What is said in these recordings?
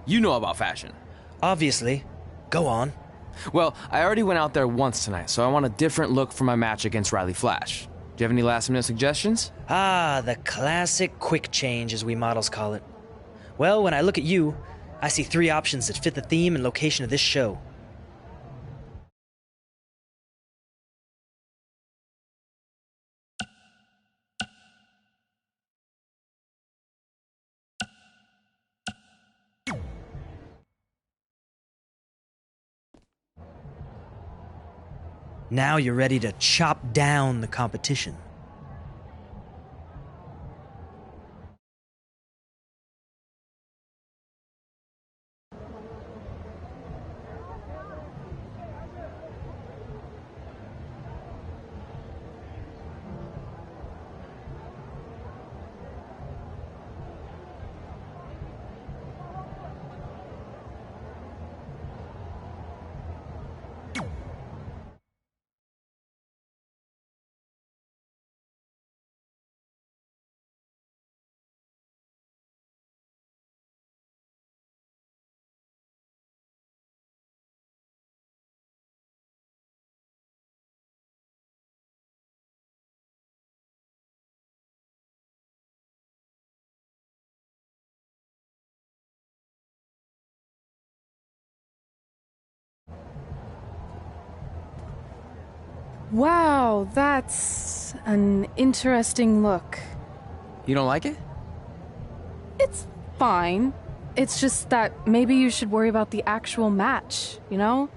You know about fashion. Obviously. Go on. Well, I already went out there once tonight, so I want a different look for my match against Riley Flash. Do you have any last-minute suggestions? Ah, the classic quick change, as we models call it. Well, when I look at you, I see 3 options that fit the theme and location of this show. Now you're ready to chop down the competition. Wow, that's an interesting look. You don't like it? It's fine. It's just that maybe you should worry about the actual match, you know?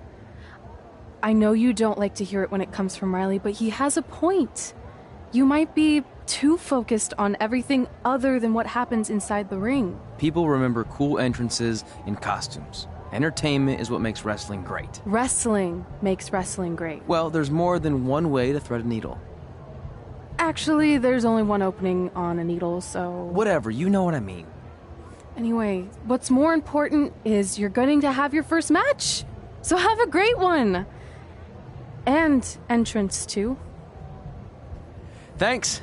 I know you don't like to hear it when it comes from Riley, but he has a point. You might be too focused on everything other than what happens inside the ring. People remember cool entrances and costumes. Entertainment is what makes wrestling great. Wrestling makes wrestling great. Well, there's more than one way to thread a needle. Actually, there's only one opening on a needle, so... Whatever, you know what I mean. Anyway, what's more important is you're going to have your first match. So have a great one. And entrance, too. Thanks.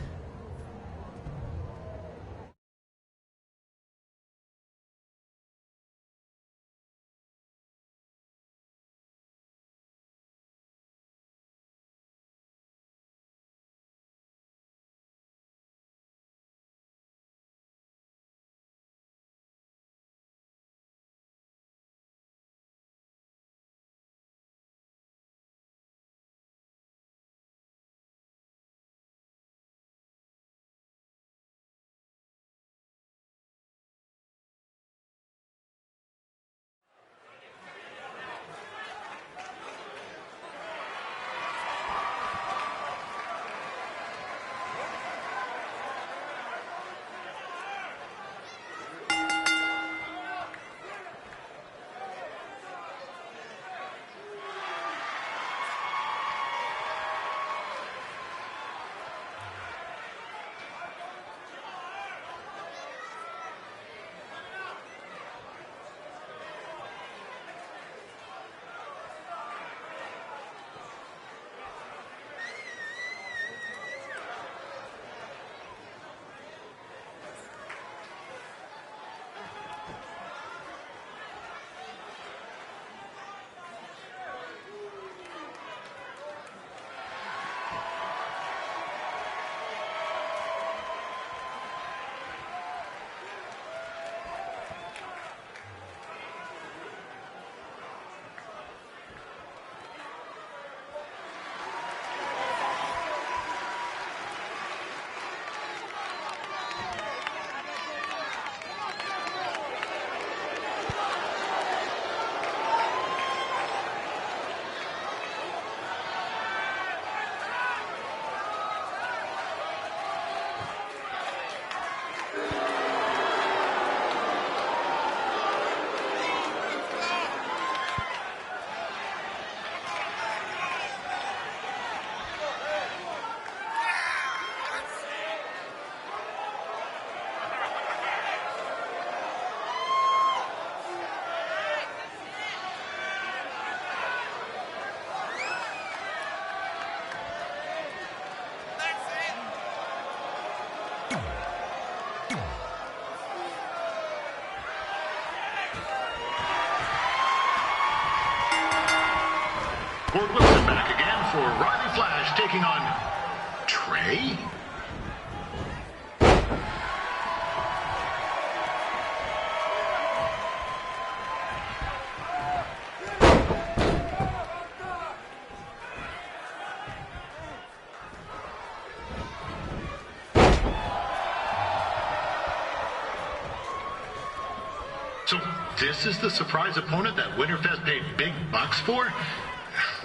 taking on Trey? So this is the surprise opponent that Winterfest paid big bucks for?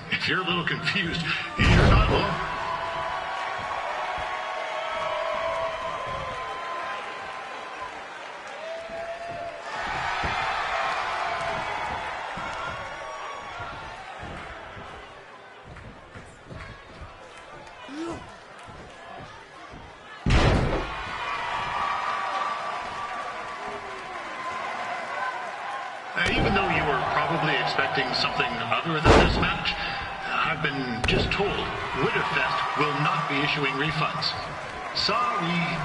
If you're a little confused, you're not alone. Even though you were probably expecting something other than this match, I've been just told Winterfest will not be issuing refunds. Sorry.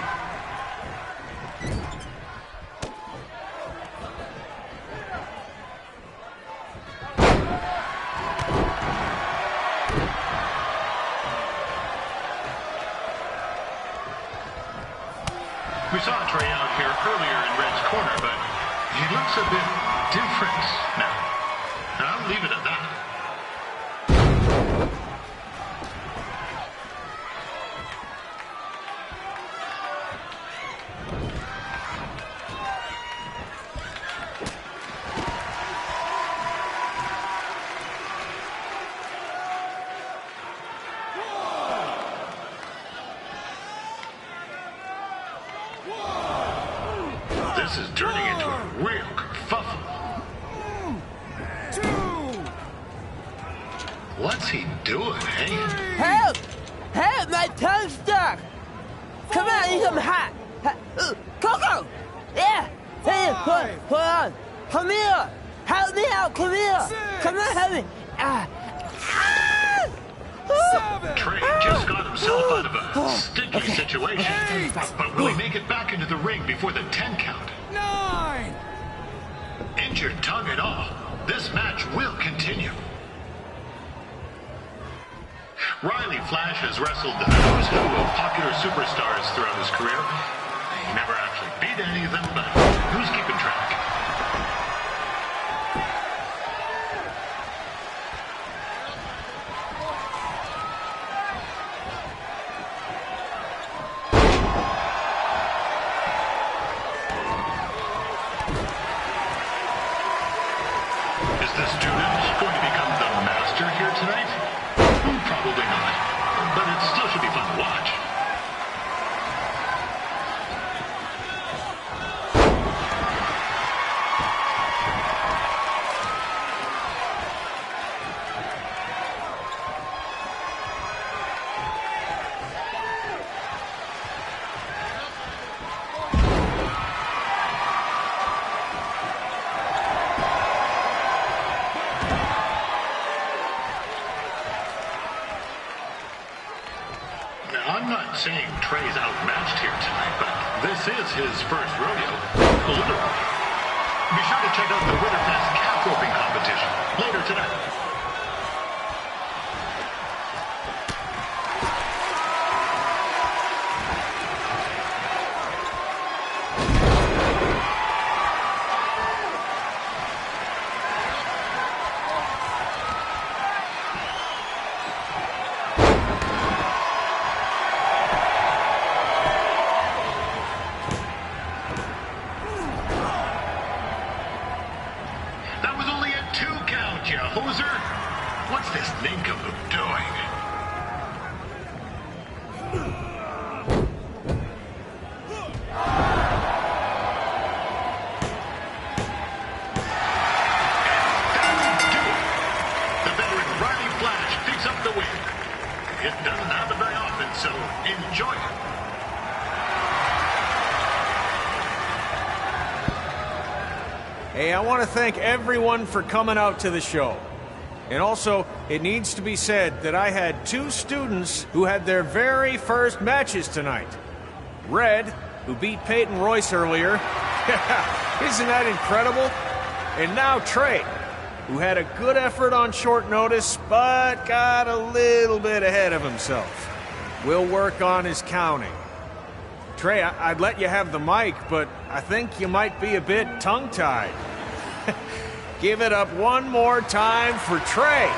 We saw Trey out here earlier in Red's corner, but he looks a bit different now. I'll leave it at that. This is turning into a real kerfuffle. What's he doing, eh? Help! Help! My tongue's stuck! Come on, I need some hot! Coco! Yeah! Hey, hold on! Come here! Help me out! Come here! Come on, help me! Trey just got himself out of a sticky situation. But will he make it back into the ring before the 10 count? 9! Injured tongue and all, this match will continue. Riley Flash has wrestled the who's who of popular superstars throughout his career. He never actually beat any of them, but who's keeping track? Is the student going to become the master here tonight? Probably not, but it still should be fun to watch. I'm not saying Trey's outmatched here tonight, but this is his first rodeo, literally. Be sure to check out the Winterfest calf roping competition later tonight. That was only a 2 count, you hoser. What's this nincompoop doing? The veteran Riley Flash picks up the win. It doesn't happen very often, so enjoy it. Hey, I want to thank everyone for coming out to the show. And also, it needs to be said that I had 2 students who had their very first matches tonight. Red, who beat Peyton Royce earlier. Isn't that incredible? And now Trey, who had a good effort on short notice, but got a little bit ahead of himself. We'll work on his counting. Trey, I'd let you have the mic, but I think you might be a bit tongue-tied. Give it up one more time for Trey.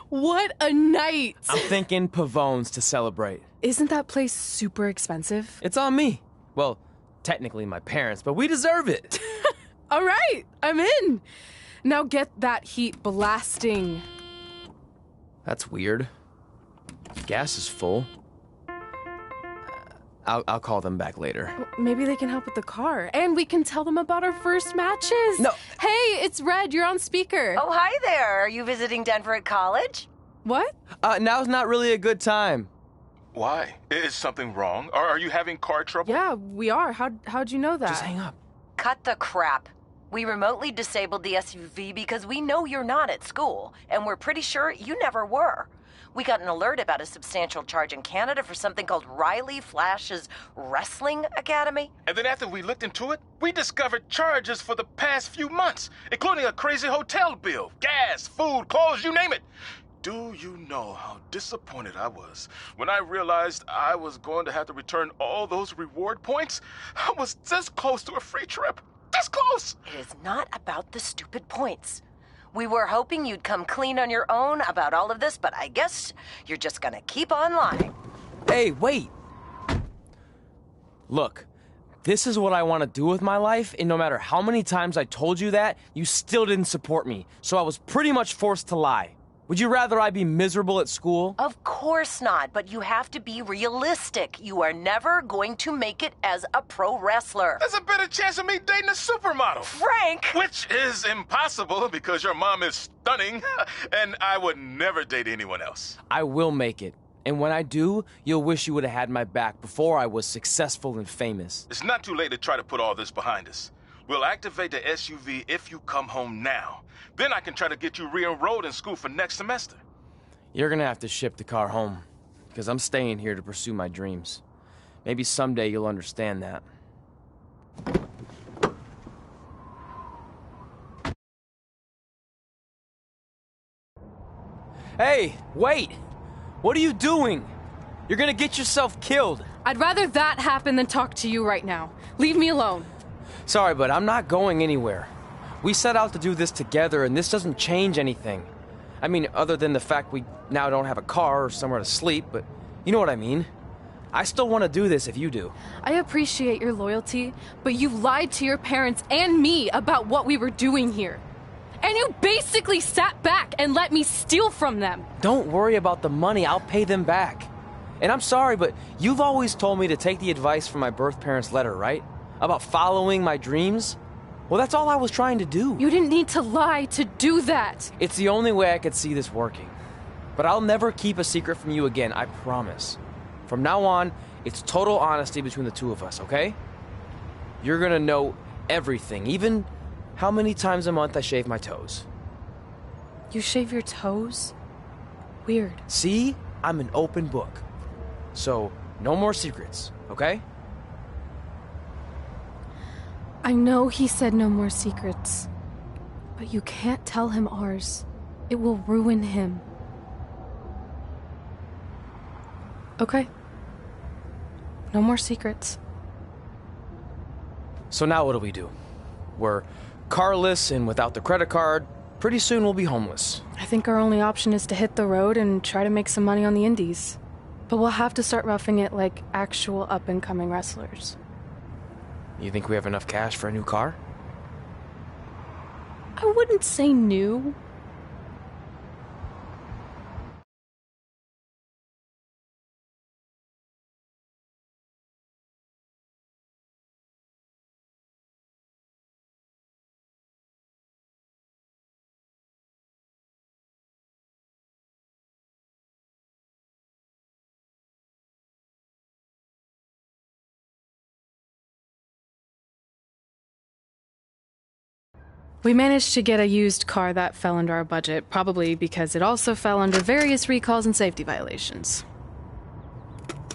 What a night! I'm thinking Pavone's to celebrate. Isn't that place super expensive? It's on me. Well, technically my parents, but we deserve it. All right, I'm in. Now get that heat blasting. That's weird. Gas is full. I'll call them back later. Maybe they can help with the car. And we can tell them about our first matches. No. Hey, it's Red. You're on speaker. Oh, hi there. Are you visiting Denver at college? What? Now's not really a good time. Why? Is something wrong? Are you having car trouble? Yeah, we are. How'd you know that? Just hang up. Cut the crap. We remotely disabled the SUV because we know you're not at school, and we're pretty sure you never were. We got an alert about a substantial charge in Canada for something called Riley Flash's Wrestling Academy. And then after we looked into it, we discovered charges for the past few months, including a crazy hotel bill, gas, food, clothes, you name it. Do you know how disappointed I was when I realized I was going to have to return all those reward points? I was this close to a free trip. This close! It is not about the stupid points. We were hoping you'd come clean on your own about all of this, but I guess you're just gonna keep on lying. Hey, wait! Look, this is what I want to do with my life, and no matter how many times I told you that, you still didn't support me, so I was pretty much forced to lie. Would you rather I be miserable at school? Of course not, but you have to be realistic. You are never going to make it as a pro wrestler. There's a better chance of me dating a supermodel. Frank! Which is impossible because your mom is stunning, and I would never date anyone else. I will make it. And when I do, you'll wish you would have had my back before I was successful and famous. It's not too late to try to put all this behind us. We'll activate the SUV if you come home now. Then I can try to get you re-enrolled in school for next semester. You're gonna have to ship the car home, because I'm staying here to pursue my dreams. Maybe someday you'll understand that. Hey, wait! What are you doing? You're gonna get yourself killed. I'd rather that happen than talk to you right now. Leave me alone. Sorry, but I'm not going anywhere. We set out to do this together, and this doesn't change anything. I mean, other than the fact we now don't have a car or somewhere to sleep, but you know what I mean. I still want to do this if you do. I appreciate your loyalty, but you lied to your parents and me about what we were doing here. And you basically sat back and let me steal from them. Don't worry about the money, I'll pay them back. And I'm sorry, but you've always told me to take the advice from my birth parents' letter, right? About following my dreams? Well, that's all I was trying to do. You didn't need to lie to do that. It's the only way I could see this working. But I'll never keep a secret from you again, I promise. From now on, it's total honesty between the two of us, okay? You're gonna know everything, even how many times a month I shave my toes. You shave your toes? Weird. See? I'm an open book. So, no more secrets, okay? I know he said no more secrets, but you can't tell him ours. It will ruin him. Okay. No more secrets. So now what do we do? We're carless and without the credit card. Pretty soon we'll be homeless. I think our only option is to hit the road and try to make some money on the indies. But we'll have to start roughing it like actual up-and-coming wrestlers. You think we have enough cash for a new car? I wouldn't say new. We managed to get a used car that fell under our budget, probably because it also fell under various recalls and safety violations.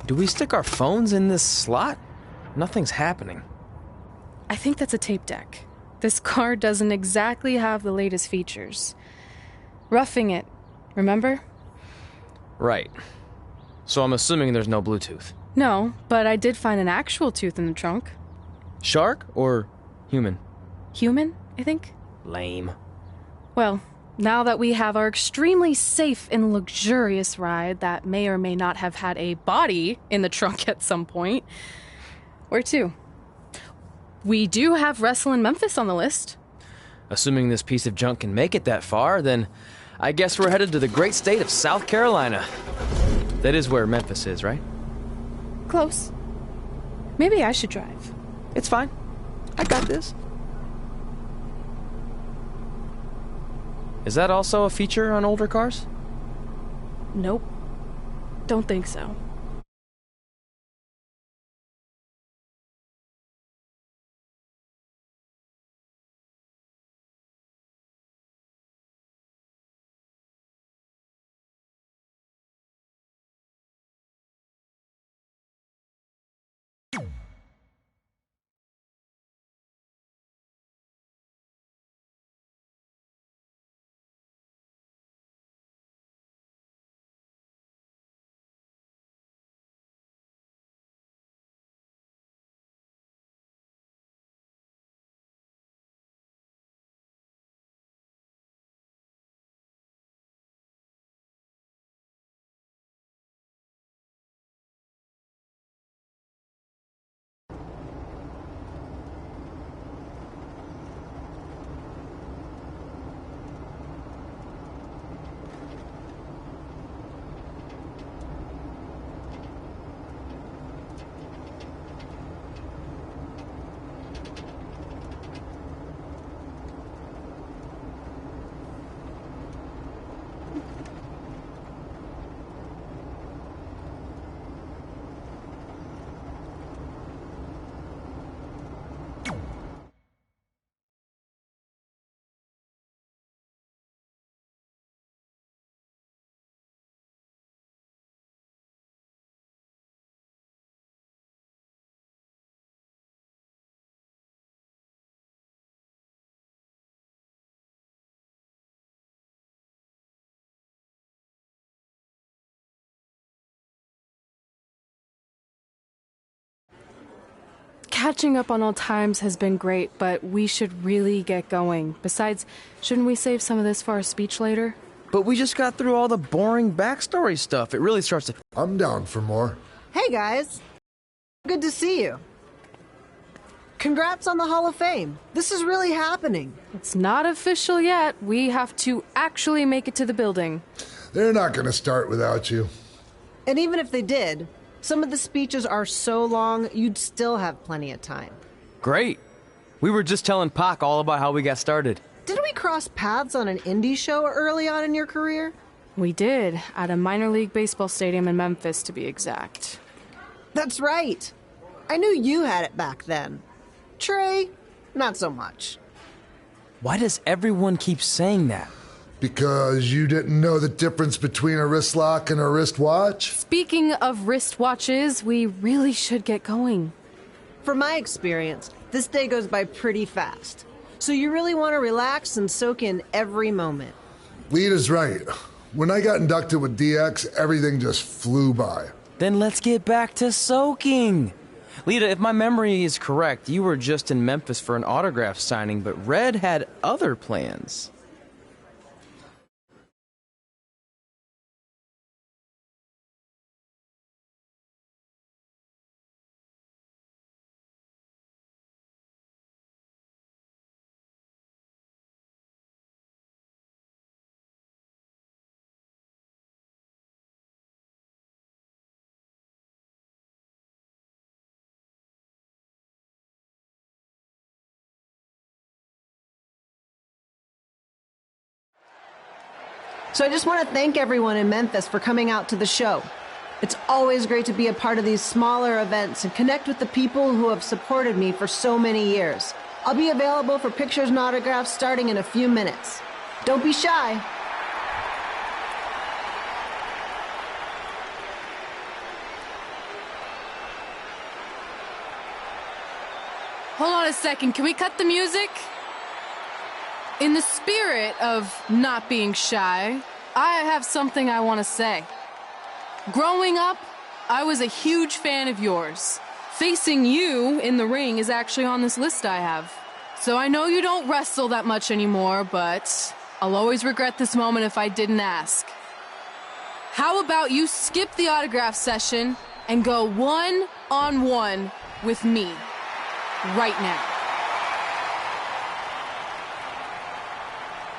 Do we stick our phones in this slot? Nothing's happening. I think that's a tape deck. This car doesn't exactly have the latest features. Roughing it, remember? Right. So I'm assuming there's no Bluetooth. No, but I did find an actual tooth in the trunk. Shark or human? Human, I think. Lame. Well, now that we have our extremely safe and luxurious ride that may or may not have had a body in the trunk at some point, where to? We do have Wrestle in Memphis on the list. Assuming this piece of junk can make it that far, then I guess we're headed to the great state of South Carolina. That is where Memphis is, right? Close. Maybe I should drive. It's fine. I got this. Is that also a feature on older cars? Nope. Don't think so. Catching up on old times has been great, but we should really get going. Besides, shouldn't we save some of this for our speech later? But we just got through all the boring backstory stuff. It really starts to... I'm down for more. Hey guys, good to see you. Congrats on the Hall of Fame. This is really happening. It's not official yet. We have to actually make it to the building. They're not going to start without you. And even if they did, some of the speeches are so long, you'd still have plenty of time. Great. We were just telling Pac all about how we got started. Didn't we cross paths on an indie show early on in your career? We did, at a minor league baseball stadium in Memphis, to be exact. That's right. I knew you had it back then. Trey, not so much. Why does everyone keep saying that? Because you didn't know the difference between a wrist lock and a wristwatch? Speaking of wristwatches, we really should get going. From my experience, this day goes by pretty fast. So you really want to relax and soak in every moment. Lita's right. When I got inducted with DX, everything just flew by. Then let's get back to soaking. Lita, if my memory is correct, you were just in Memphis for an autograph signing, but Red had other plans. So I just want to thank everyone in Memphis for coming out to the show. It's always great to be a part of these smaller events and connect with the people who have supported me for so many years. I'll be available for pictures and autographs starting in a few minutes. Don't be shy. Hold on a second, can we cut the music? In the spirit of not being shy, I have something I want to say. Growing up, I was a huge fan of yours. Facing you in the ring is actually on this list I have. So I know you don't wrestle that much anymore, but I'll always regret this moment if I didn't ask. How about you skip the autograph session and go one-on-one with me right now?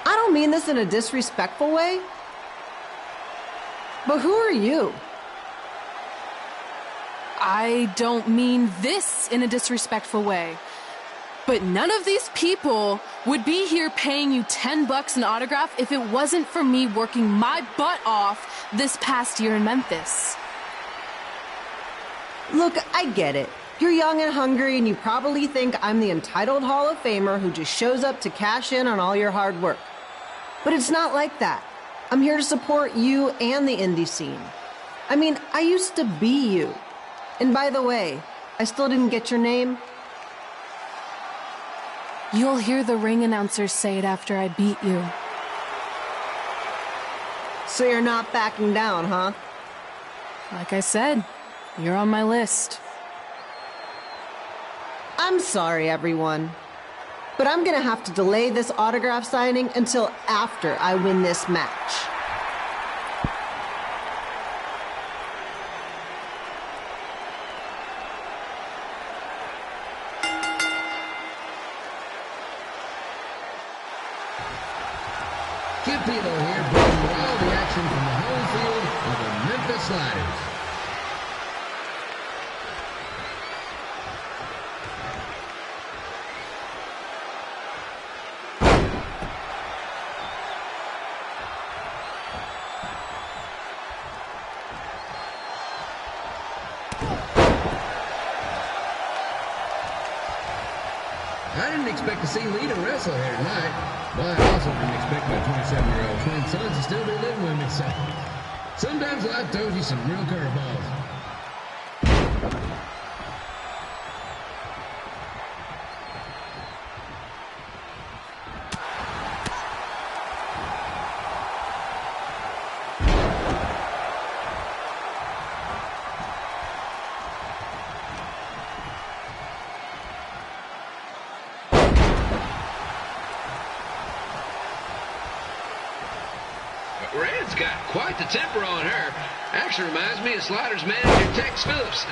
I don't mean this in a disrespectful way, but who are you? I don't mean this in a disrespectful way, but none of these people would be here paying you $10 an autograph if it wasn't for me working my butt off this past year in Memphis. Look, I get it. You're young and hungry, and you probably think I'm the entitled Hall of Famer who just shows up to cash in on all your hard work. But it's not like that. I'm here to support you and the indie scene. I mean, I used to be you. And by the way, I still didn't get your name. You'll hear the ring announcers say it after I beat you. So you're not backing down, huh? Like I said, you're on my list. I'm sorry, everyone. But I'm gonna have to delay this autograph signing until after I win this match. Kid Pilo here, bringing you all the action from the home field of the Memphis Sliders. I didn't expect to see Lita wrestle here tonight, but I also didn't expect my 27-year-old twin sons to still be living with me, so sometimes life throws you some real curveballs. Red's got quite the temper on her. Actually reminds me of Sliders manager Tex Phillips.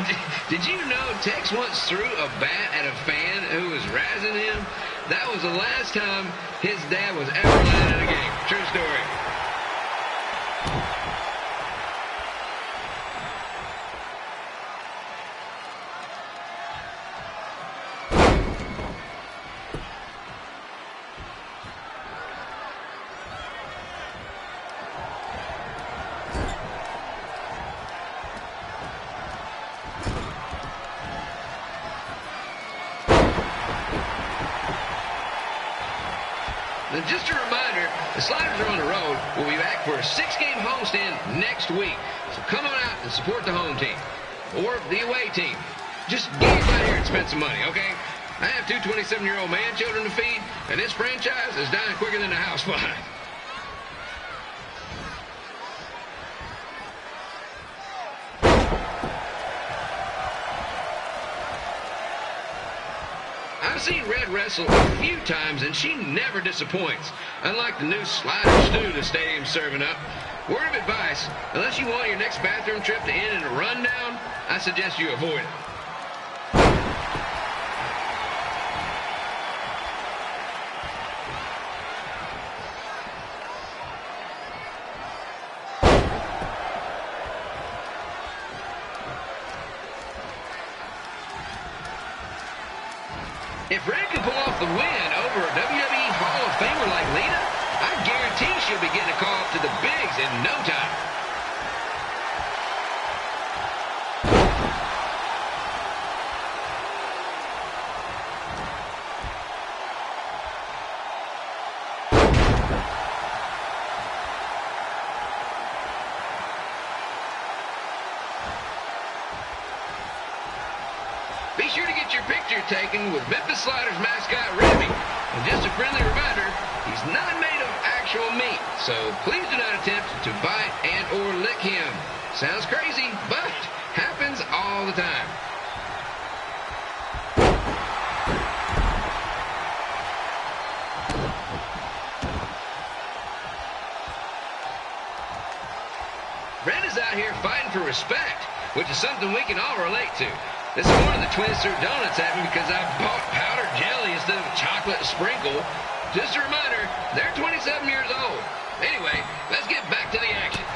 Did you know Tex once threw a bat at a fan who was razzing him? That was the last time his dad was ever let in a game. True story. And just a reminder, the Sliders are on the road. We'll be back for a 6-game homestand next week. So come on out and support the home team. Or the away team. Just get out here and spend some money, okay? I have 2 27-year-old man children to feed, and this franchise is dying quicker than the house fire. seen Red wrestle a few times, and she never disappoints. Unlike the new slider stew the stadium's serving up. Word of advice, unless you want your next bathroom trip to end in a rundown, I suggest you avoid it. If Red can pull off the win over a WWE Hall of Famer like Lita, I guarantee she'll be getting a call up to the bigs in no time. Be sure to get your picture taken with Memphis Sliders mascot Remy. And just a friendly reminder, he's not made of actual meat, so please do not attempt to bite and or lick him. Sounds crazy, but happens all the time. Red is out here fighting for respect, which is something we can all relate to. This morning the twins threw donuts at me because I bought powdered jelly instead of chocolate sprinkle. Just a reminder, they're 27 years old. Anyway, let's get back to the action.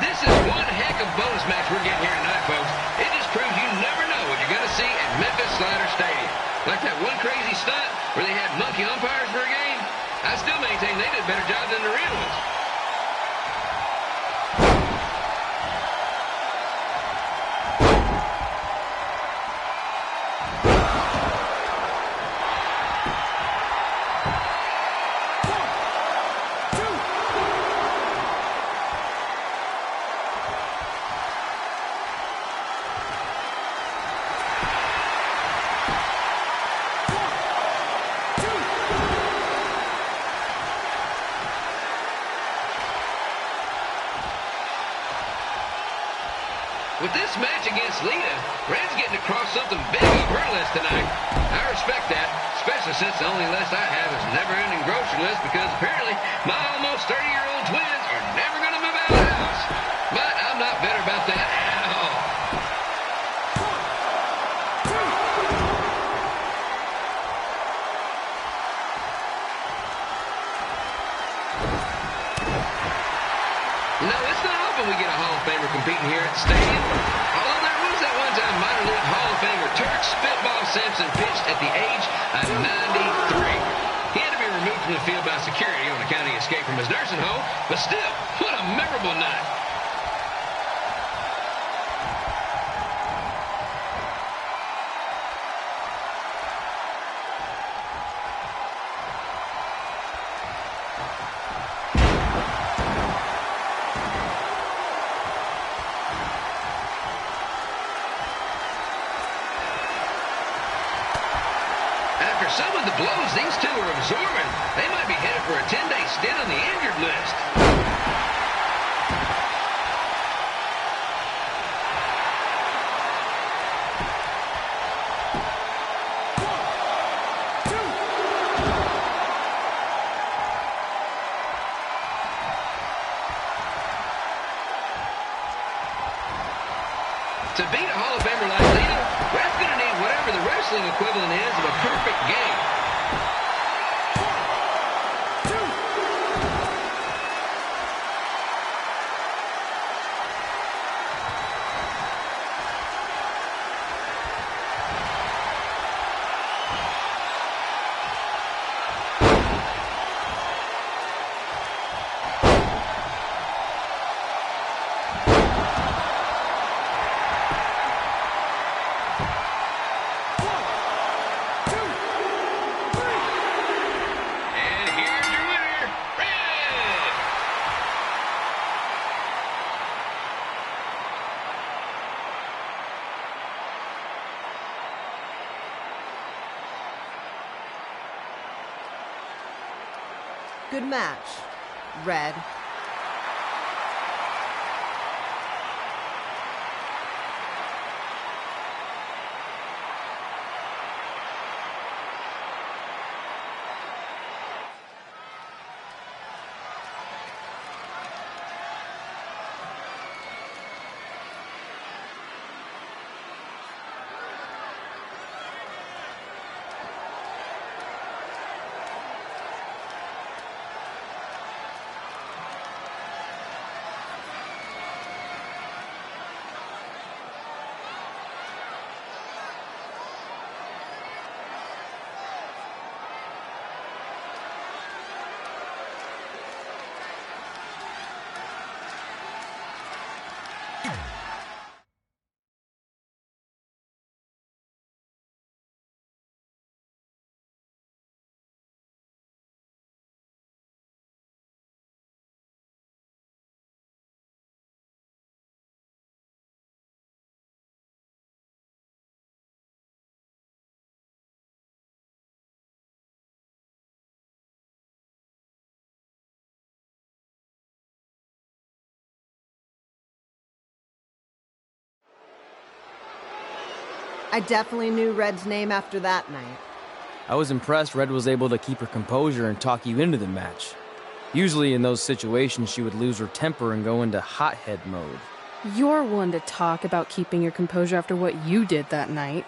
This is one heck of a bonus match we're getting here tonight, folks. It just proves you never know what you're going to see at Memphis Slider Stadium. Like that one crazy stunt where they had monkey umpires for a game. I still maintain they did a better job than the real ones. With this match against Lita, Red's getting across something big on her list tonight. I respect that, especially since the only list I have is never-ending grocery list because apparently my almost 30-year-old twins are never going to move out of the house. But I'm not bitter about that at all. No, it's not often we get a Hall of Famer competing here at the stadium. Although there was that one time minor league Hall of Famer Turk Spitball Simpson pitched at the age of 93. He had to be removed from the field by security on account of he escaped from his nursing home, but still, what a memorable night. After some of the blows these two are absorbing, they might be headed for a 10-day stint on the injured list. To beat a Hall of Famer like Lita, Red's going to need whatever the wrestling equivalent is of a perfect game. Good match. Red. I definitely knew Red's name after that night. I was impressed Red was able to keep her composure and talk you into the match. Usually in those situations, she would lose her temper and go into hothead mode. You're one to talk about keeping your composure after what you did that night.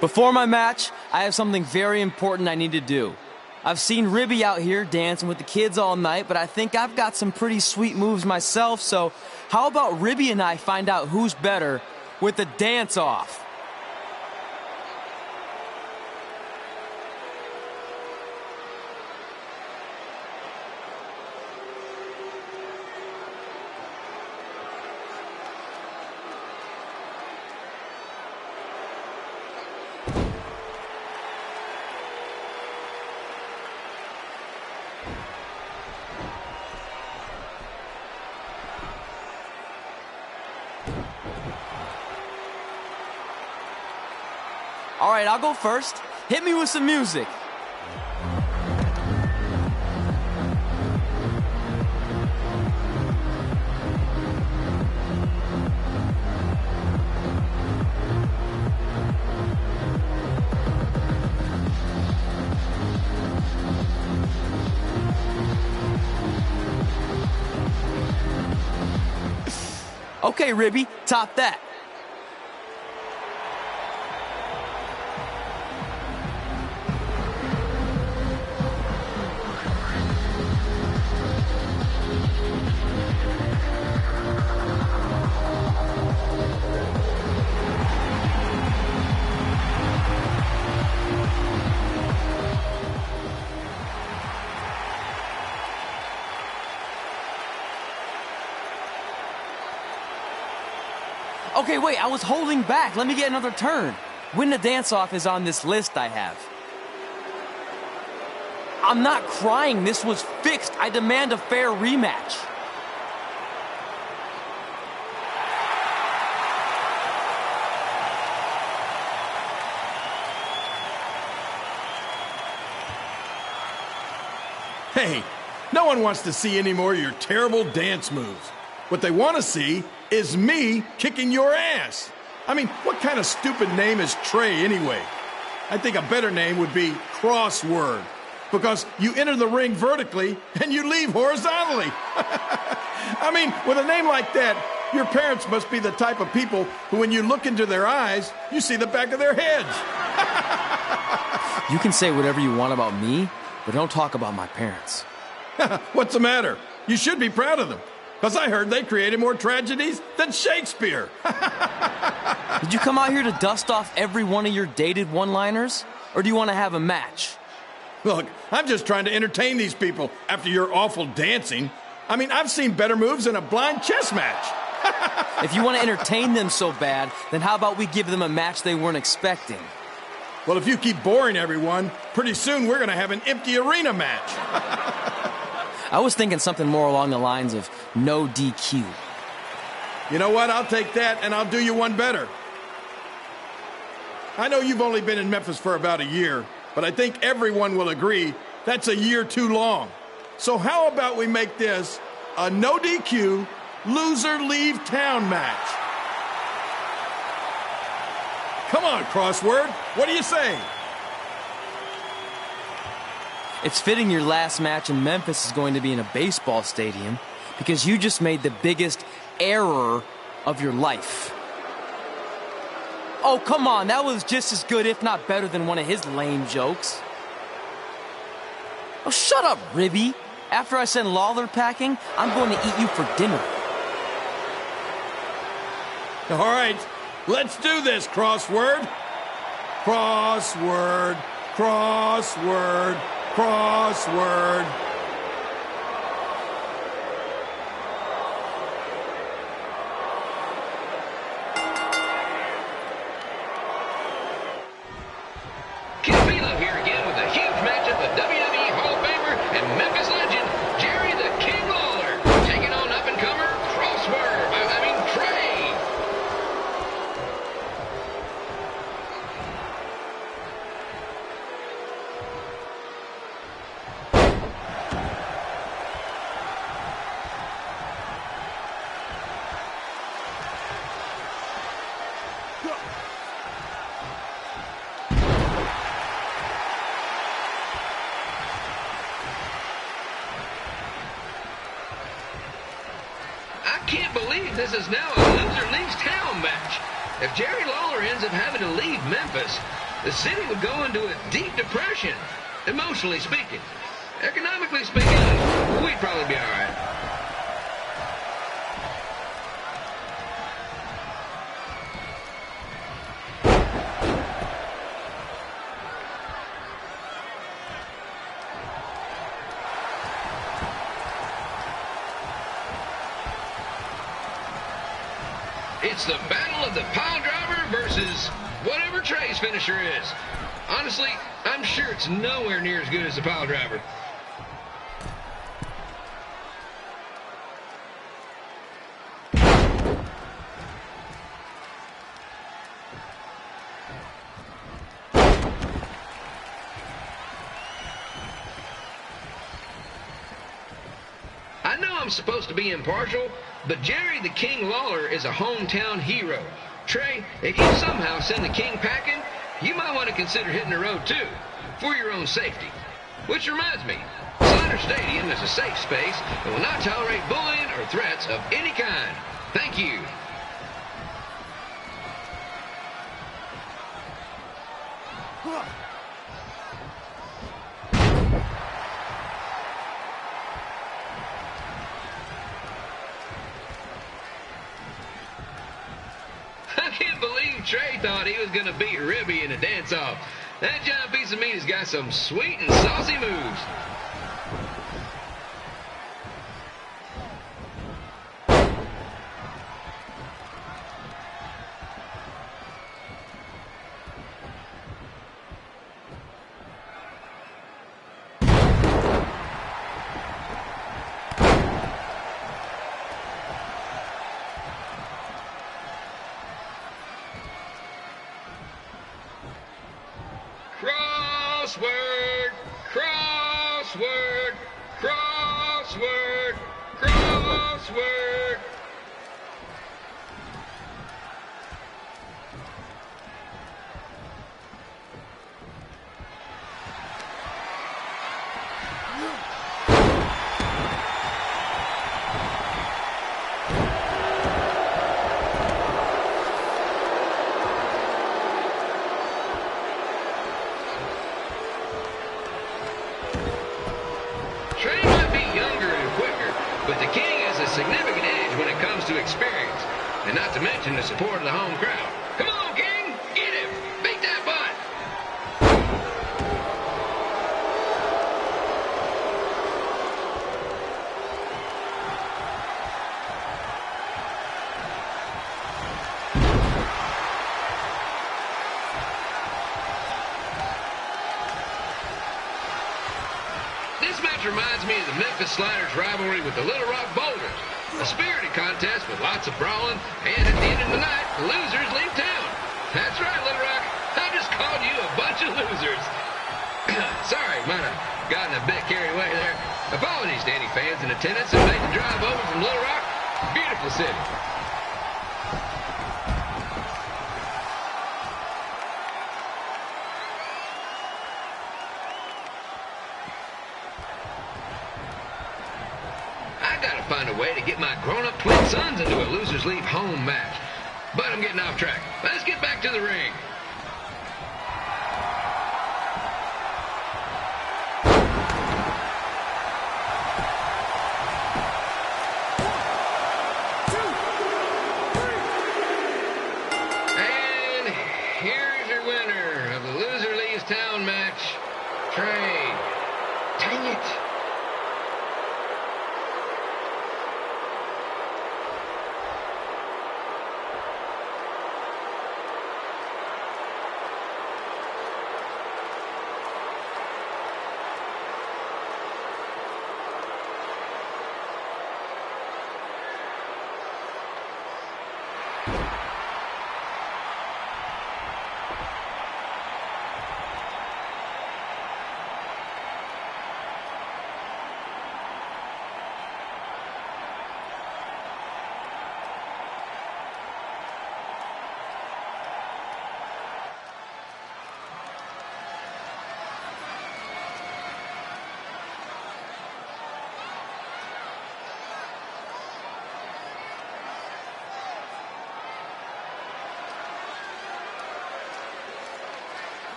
Before my match, I have something very important I need to do. I've seen Ribby out here dancing with the kids all night, but I think I've got some pretty sweet moves myself, so how about Ribby and I find out who's better with the dance-off? All right, I'll go first. Hit me with some music. Okay, Ribby, top that. Okay, wait, I was holding back. Let me get another turn. Win the dance-off is on this list I have. I'm not crying. This was fixed. I demand a fair rematch. Hey, no one wants to see any more of your terrible dance moves. What they want to see is me kicking your ass. I mean, what kind of stupid name is Trey anyway? I think a better name would be Crossword, because you enter the ring vertically and you leave horizontally. I mean, with a name like that, your parents must be the type of people who, when you look into their eyes, you see the back of their heads. You can say whatever you want about me, but don't talk about my parents. What's the matter? You should be proud of them. Because I heard they created more tragedies than Shakespeare. Did you come out here to dust off every one of your dated one-liners? Or do you want to have a match? Look, I'm just trying to entertain these people after your awful dancing. I mean, I've seen better moves than a blind chess match. If you want to entertain them so bad, then how about we give them a match they weren't expecting? Well, if you keep boring everyone, pretty soon we're going to have an empty arena match. I was thinking something more along the lines of no DQ. You know what? I'll take that, and I'll do you one better. I know you've only been in Memphis for about a year, but I think everyone will agree That's a year too long. So how about we make this a no DQ, loser leave town match? Come on, Crossword. What do you say? It's fitting your last match in Memphis is going to be in a baseball stadium because you just made the biggest error of your life. Oh, come on. That was just as good, if not better, than one of his lame jokes. Oh, shut up, Ribby. After I send Lawler packing, I'm going to eat you for dinner. All right, let's do this, Crossword. Crossword, crossword, crossword. Here again with a huge match at the WWE Hall of Famer and Memphis legend, Jerry the King Lawler, taking on up-and-comer Trey. I can't believe this is now a loser leaves town match. If Jerry Lawler ends up having to leave Memphis, the city would go into a deep depression, emotionally speaking. Economically speaking, we'd probably be all right. It's the battle of the pile driver versus whatever Trey's finisher is. Honestly, I'm sure it's nowhere near as good as the pile driver. I know I'm supposed to be impartial, but Jerry the King Lawler is a hometown hero. Trey, if you somehow send the King packing, you might want to consider hitting the road too, for your own safety. Which reminds me, Slider Stadium is a safe space and will not tolerate bullying or threats of any kind. Thank you. I can't believe Trey thought he was going to beat Ribby in a dance-off. That giant piece of meat has got some sweet and saucy moves. Crossword, crossword, crossword, crossword. Trey might be younger and quicker, but the King has a significant edge when it comes to experience, and not to mention the support of the home crowd. Come on, King! Get him! Beat that butt! This match reminds me of the Memphis Sliders' rivalry with the Little Rock Boulders. A spirited contest with lots of brawling, and at the end of the night, the losers leave town. That's right, Little Rock. I just called you a bunch of losers. Sorry, might have Gotten a bit carried away there. Apologies to any fans in attendance who made the drive over from Little Rock. Beautiful city. I gotta find a way to get my grown-up twin sons into a losers leave home match. But I'm getting off track. Let's get back to the ring. And here's your winner of the Loser Leaves Town match, Trey. Dang it.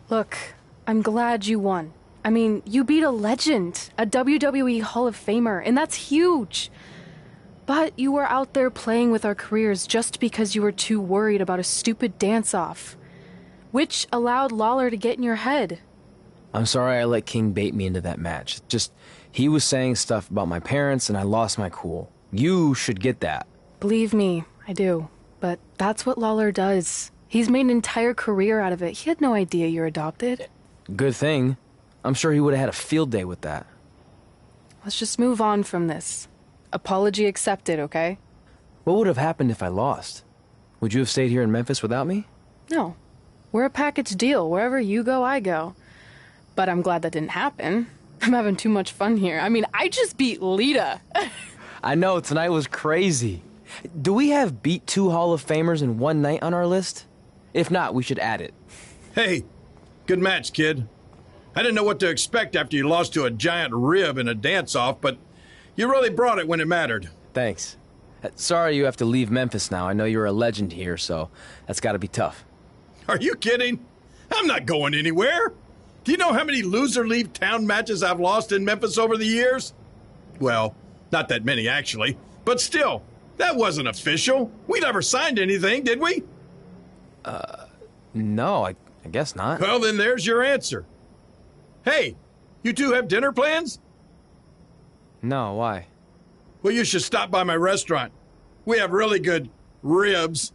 Look, I'm glad you won. I mean, you beat a legend, a WWE Hall of Famer, and that's huge. But you were out there playing with our careers just because you were too worried about a stupid dance-off, which allowed Lawler to get in your head. I'm sorry I let King bait me into that match. Just, he was saying stuff about my parents and I lost my cool. You should get that. Believe me, I do. But that's what Lawler does. He's made an entire career out of it. He had no idea you're adopted. Good thing. I'm sure he would have had a field day with that. Let's just move on from this. Apology accepted, okay? What would have happened if I lost? Would you have stayed here in Memphis without me? No. We're a package deal. Wherever you go, I go. But I'm glad that didn't happen. I'm having too much fun here. I mean, I just beat Lita. I know, tonight was crazy. Do we have beat 2 Hall of Famers in one night on our list? If not, we should add it. Hey, good match, kid. I didn't know what to expect after you lost to a giant rib in a dance-off, but you really brought it when it mattered. Thanks. Sorry you have to leave Memphis now. I know you're a legend here, so that's gotta be tough. Are you kidding? I'm not going anywhere. Do you know how many loser leave town matches I've lost in Memphis over the years? Well, not that many, actually. But still, that wasn't official. We never signed anything, did we? No, I guess not. Well, then there's your answer. Hey, you two have dinner plans? No, why? Well, you should stop by my restaurant. We have really good ribs.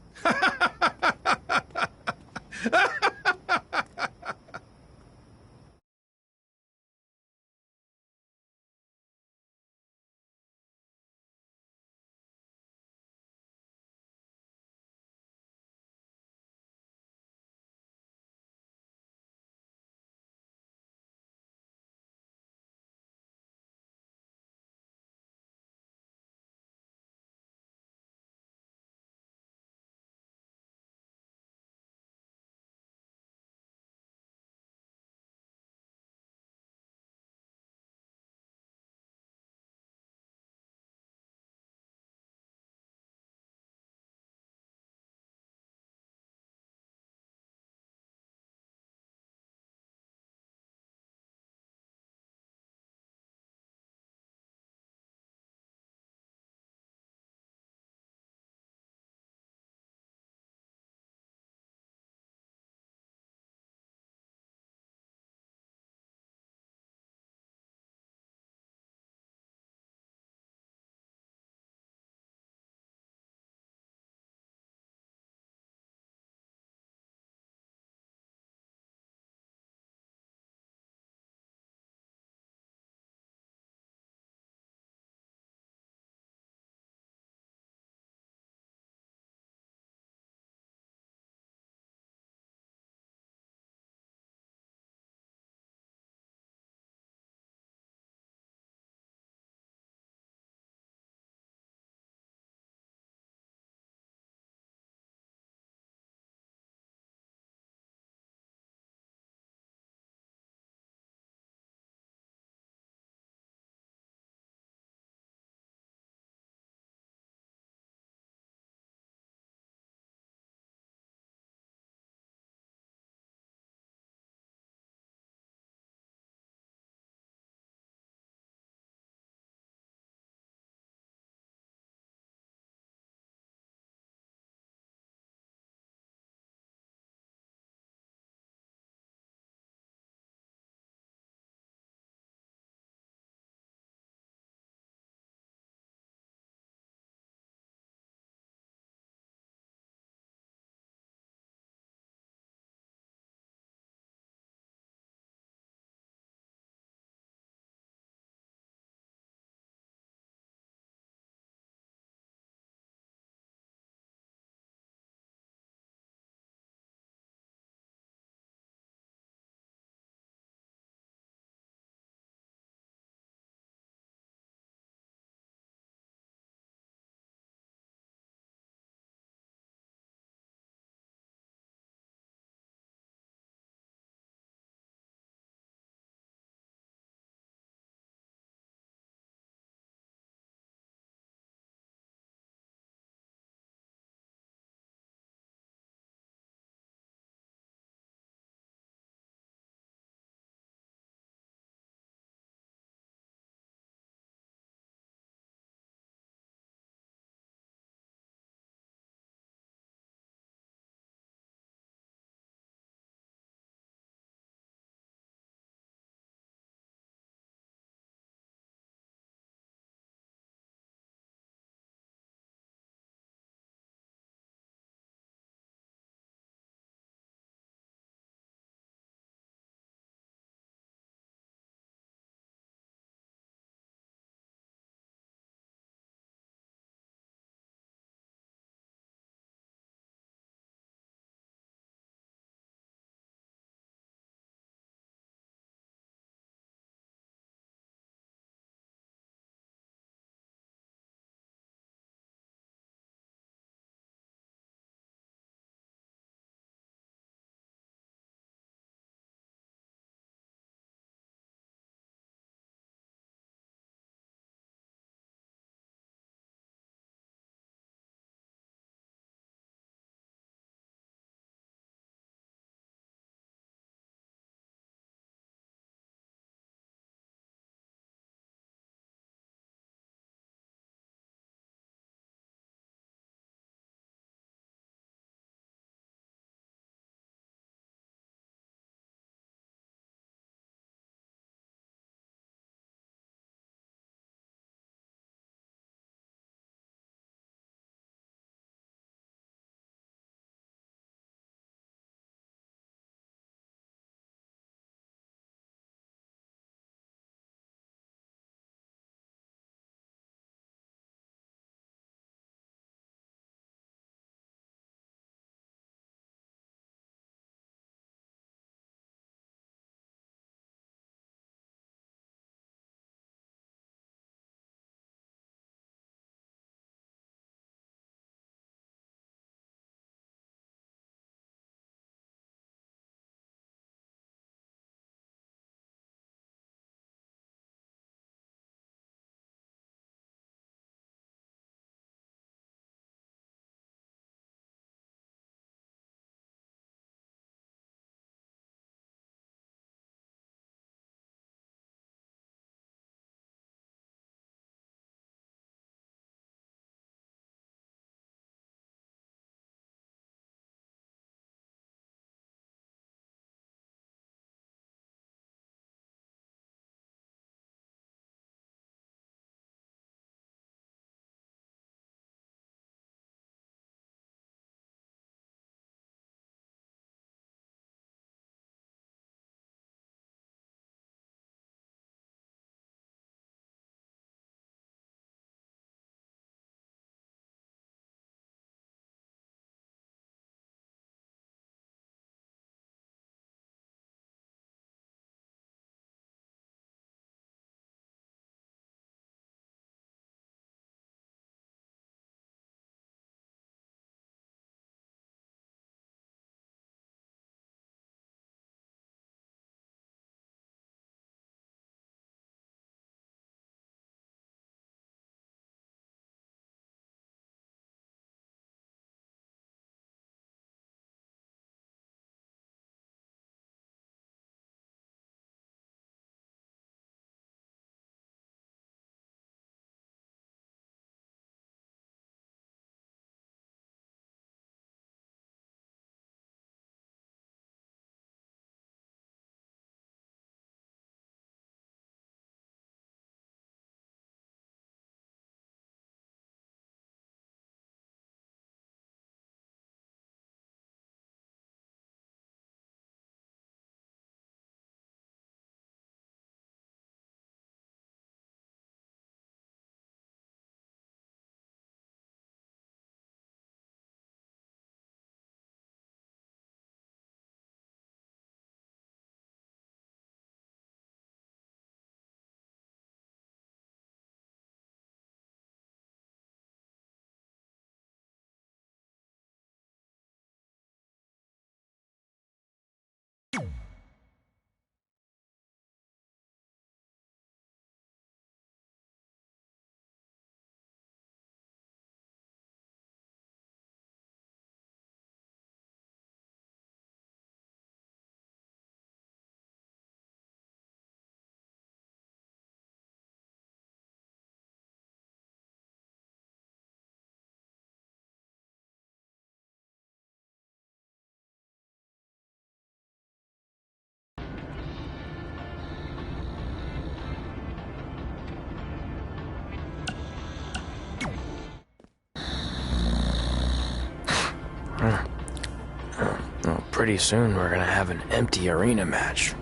Pretty soon we're gonna have an empty arena match.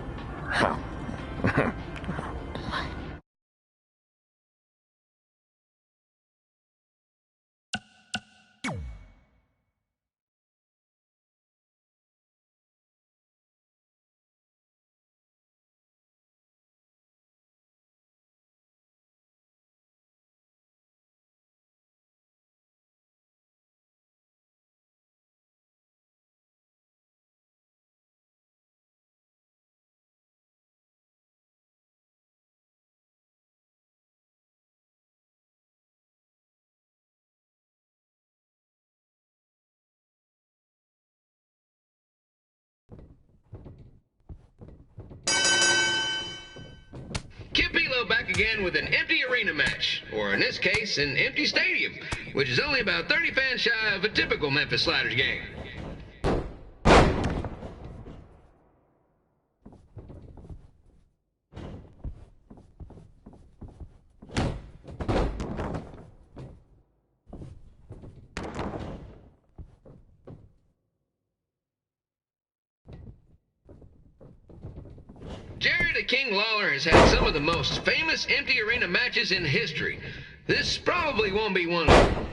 Kip Elo back again with an empty arena match, or in this case, an empty stadium, which is only about 30 fans shy of a typical Memphis Sliders game. Jerry the King Lawler has had some of the most famous empty arena matches in history. This probably won't be one of them.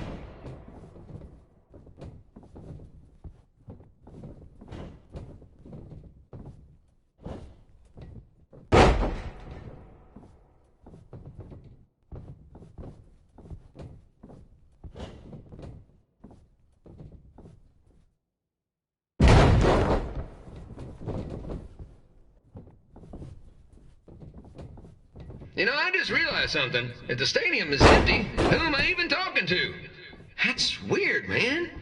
You know, I just realized something. If the stadium is empty, who am I even talking to? That's weird, man.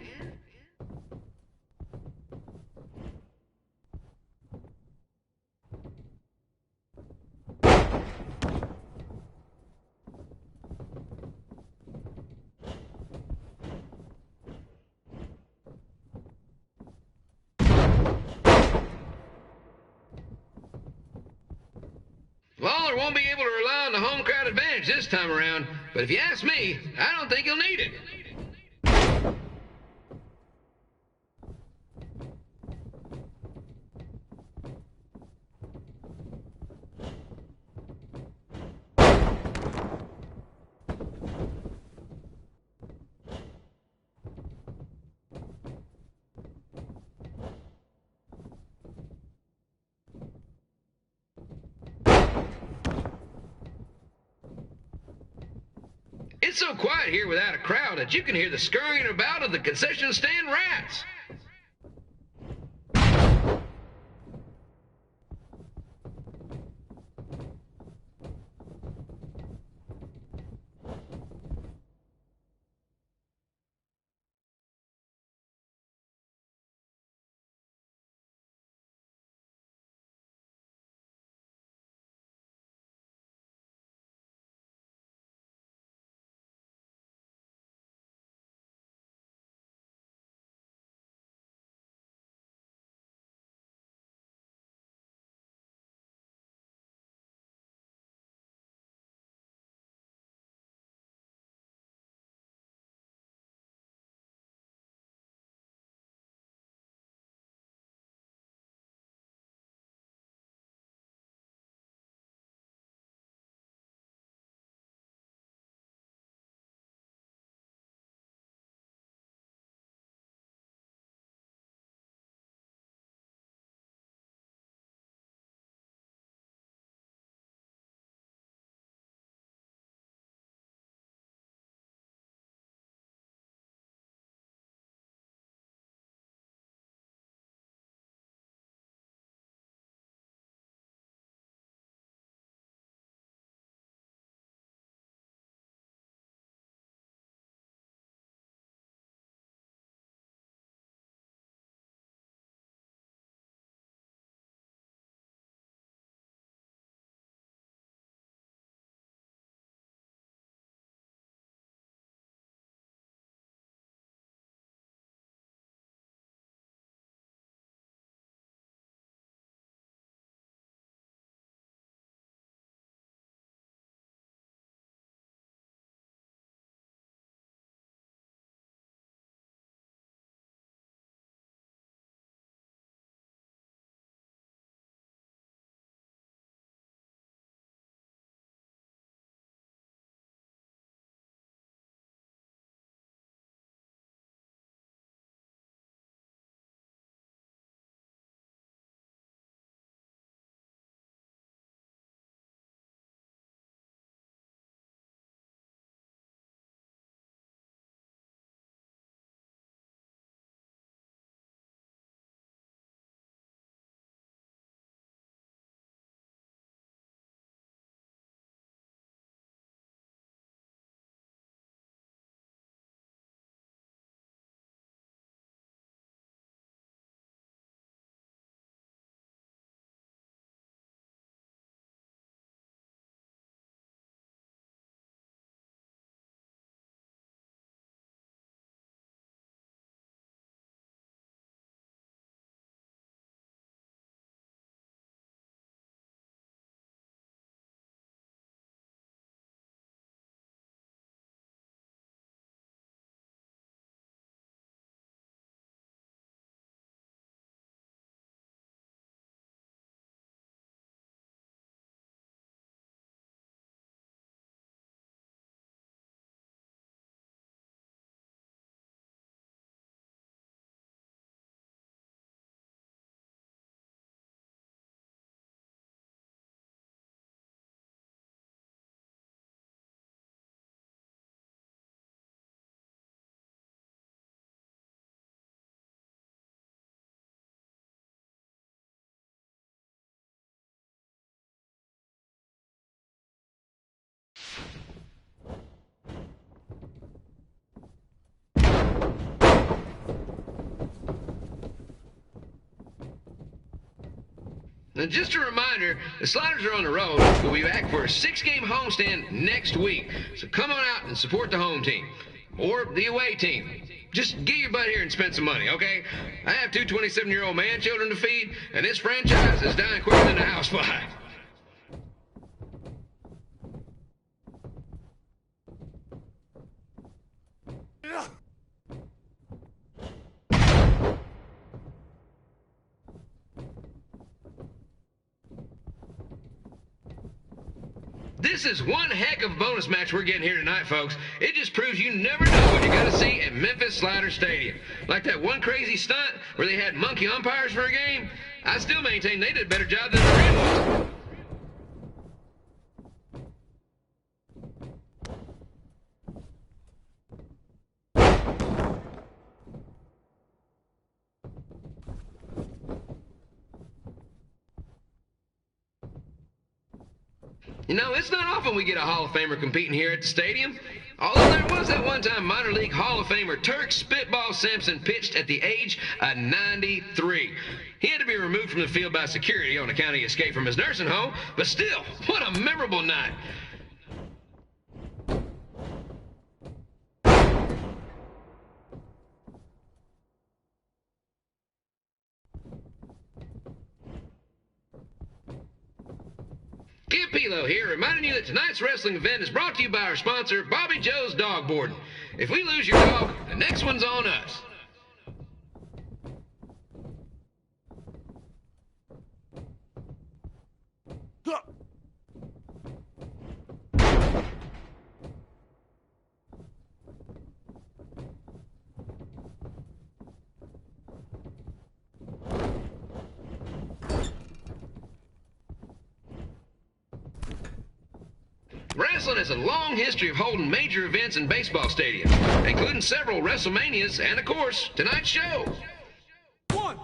Lawler won't be able to rely on the home crowd advantage this time around, but if you ask me, I don't think he'll need it. It's so quiet here without a crowd that you can hear the scurrying about of the concession stand rats. And just a reminder, the Sliders are on the road. We'll be back for a 6-game homestand next week. So come on out and support the home team. Or the away team. Just get your butt here and spend some money, okay? I have two 27-year-old man-children to feed, and this franchise is dying quicker than a housefly. This is one heck of a bonus match we're getting here tonight, folks. It just proves you never know what you gotta see at Memphis Slider Stadium. Like that one crazy stunt where they had monkey umpires for a game. I still maintain they did a better job than the real ones. You know, it's not often we get a Hall of Famer competing here at the stadium. Although there was that one time minor league Hall of Famer Turk Spitball Simpson pitched at the age of 93. He had to be removed from the field by security on account he escaped from his nursing home, but still, what a memorable night. Kid Pilo here, reminding you that tonight's wrestling event is brought to you by our sponsor, Bobby Joe's Dog Boarding. If we lose your dog, the next one's on us. Wrestling has a long history of holding major events in baseball stadiums, including several WrestleManias and, of course, tonight's show. One.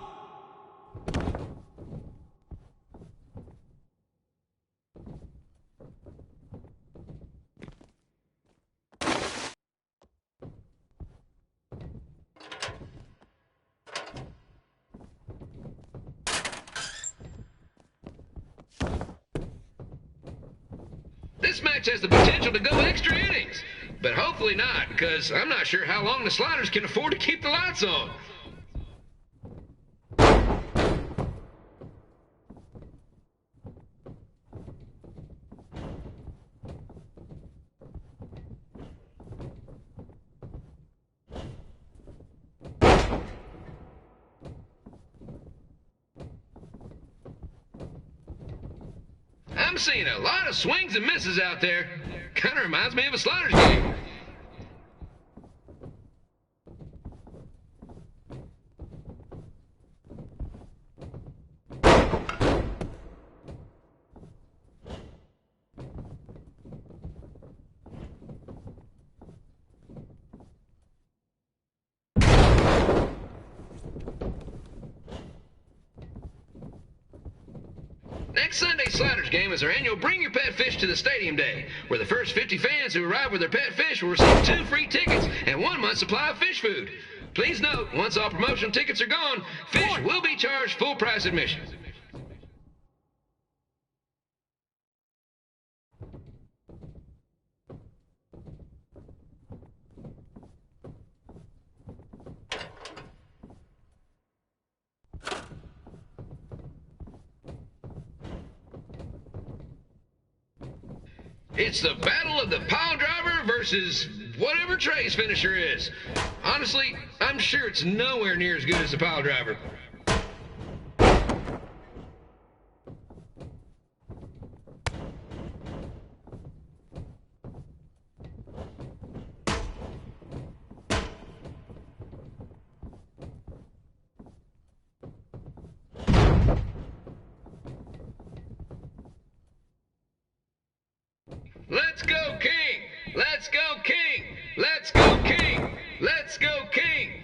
This match has the potential to go extra innings, but hopefully not, because I'm not sure how long the Sliders can afford to keep the lights on. I'm seeing a lot of swings and misses out there. Kind of reminds me of a Sliders game. Next Sunday's Sliders game is our annual Bring Your Pet Fish to the Stadium Day, where the first 50 fans who arrive with their pet fish will receive 2 free tickets and 1 month's supply of fish food. Please note, once all promotional tickets are gone, fish will be charged full price admission. It's the battle of the pile driver versus whatever Trey's finisher is. Honestly, I'm sure it's nowhere near as good as the pile driver. Let's go, King! Let's go, King! Let's go, King! Let's go, King!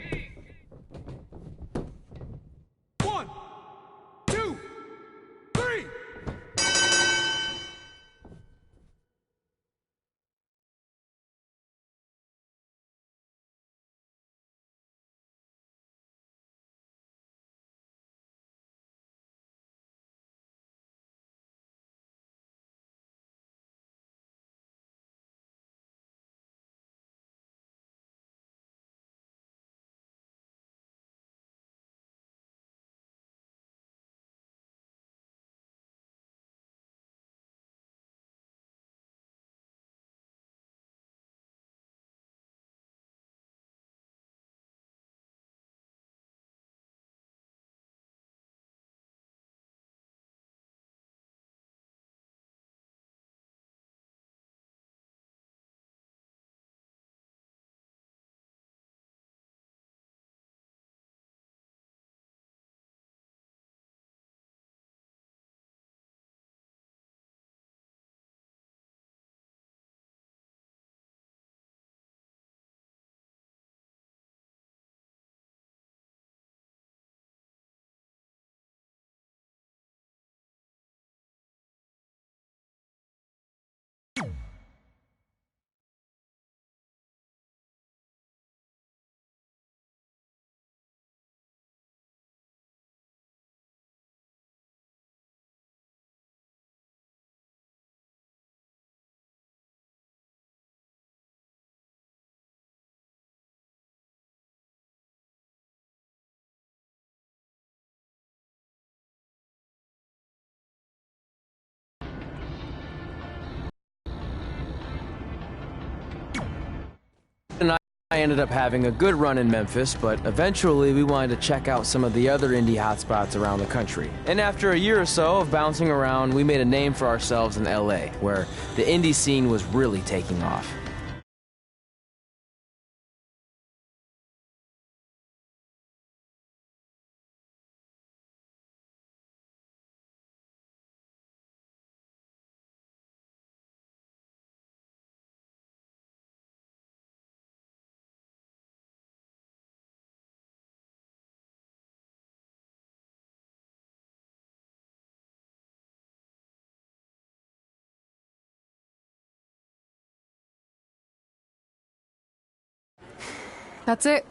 and I ended up having a good run in Memphis, but eventually we wanted to check out some of the other indie hotspots around the country. And after a year or so of bouncing around, we made a name for ourselves in LA, where the indie scene was really taking off. That's it.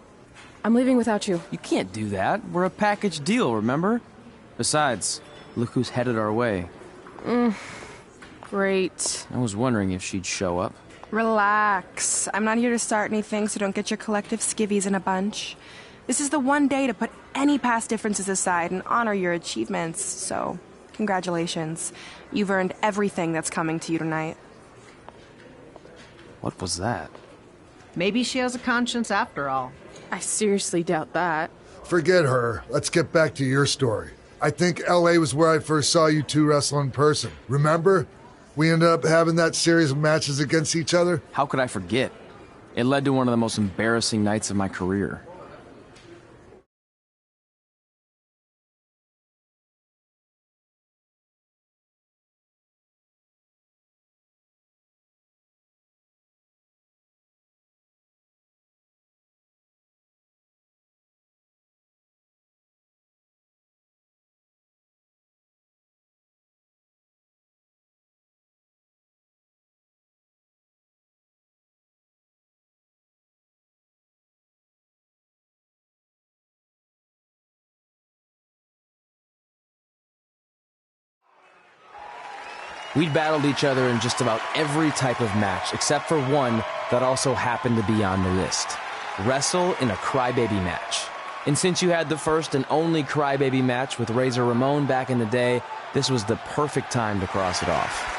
I'm leaving without you. You can't do that. We're a package deal, remember? Besides, look who's headed our way. Great. I was wondering if she'd show up. Relax. I'm not here to start anything, so don't get your collective skivvies in a bunch. This is the one day to put any past differences aside and honor your achievements, so congratulations. You've earned everything that's coming to you tonight. What was that? Maybe she has a conscience after all. I seriously doubt that. Forget her. Let's get back to your story. I think L.A. was where I first saw you two wrestle in person. Remember? We ended up having that series of matches against each other. How could I forget? It led to one of the most embarrassing nights of my career. We'd battled each other in just about every type of match, except for one that also happened to be on the list. Wrestle in a crybaby match. And since you had the first and only crybaby match with Razor Ramon back in the day, this was the perfect time to cross it off.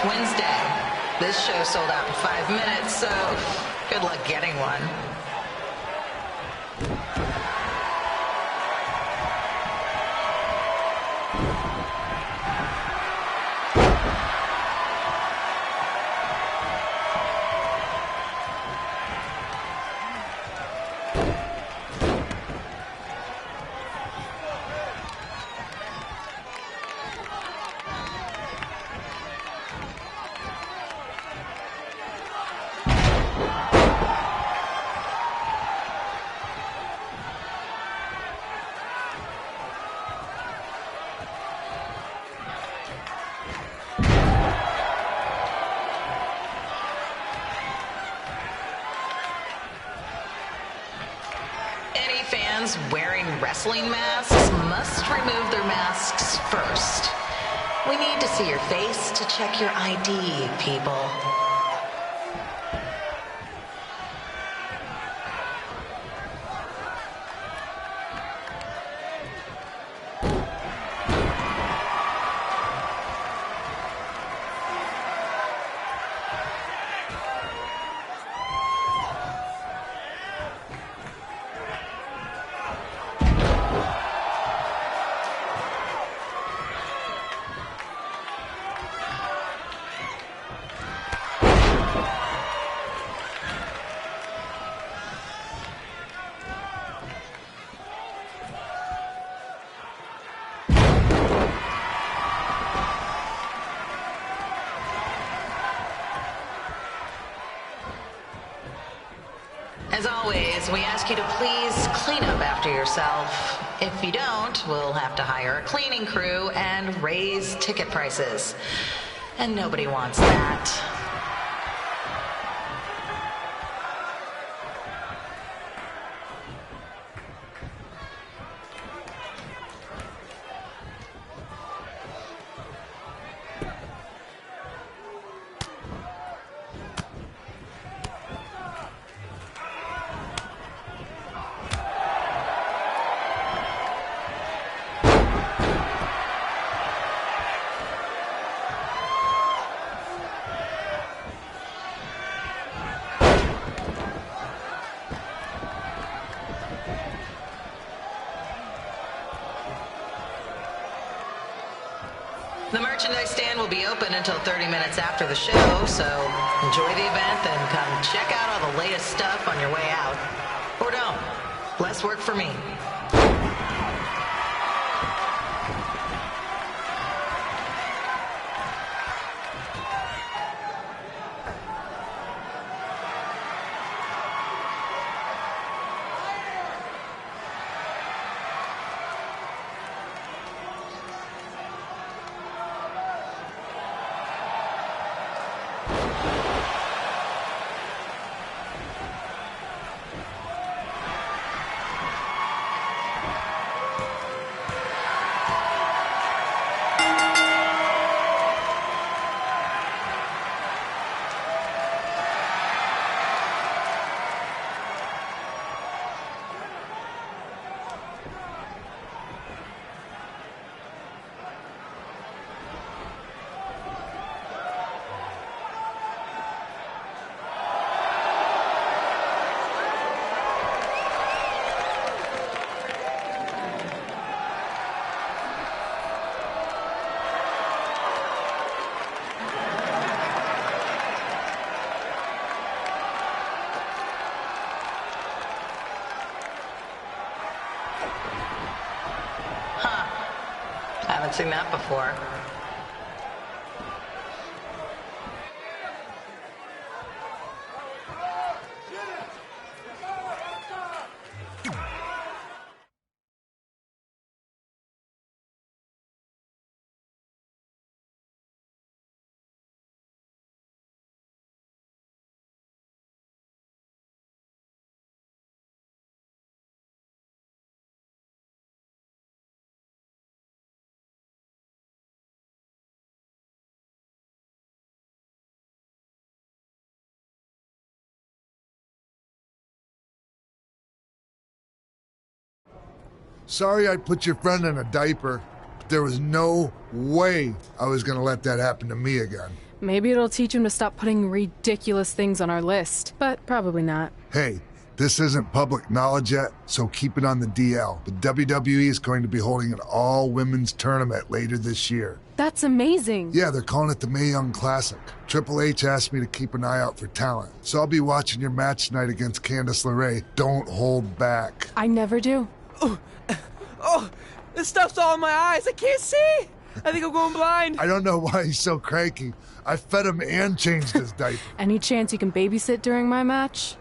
Wednesday. This show sold out in 5 minutes, so good luck getting one. Fans wearing wrestling masks must remove their masks first. We need to see your face to check your ID, people. As always, we ask you to please clean up after yourself. If you don't, we'll have to hire a cleaning crew and raise ticket prices. And nobody wants that. merchandise stand will be open until 30 minutes after the show, so enjoy the event and come check out all the latest stuff on your way out. Or don't. Less work for me. Haven't seen that before. Sorry I put your friend in a diaper, but there was no way I was going to let that happen to me again. Maybe it'll teach him to stop putting ridiculous things on our list, but probably not. Hey, this isn't public knowledge yet, so keep it on the DL. But WWE is going to be holding an all-women's tournament later this year. That's amazing. Yeah, they're calling it the Mae Young Classic. Triple H asked me to keep an eye out for talent, so I'll be watching your match tonight against Candice LeRae. Don't hold back. I never do. Oh, this stuff's all in my eyes. I can't see. I think I'm going blind. I don't know why he's so cranky. I fed him and changed his diaper. Any chance you can babysit during my match?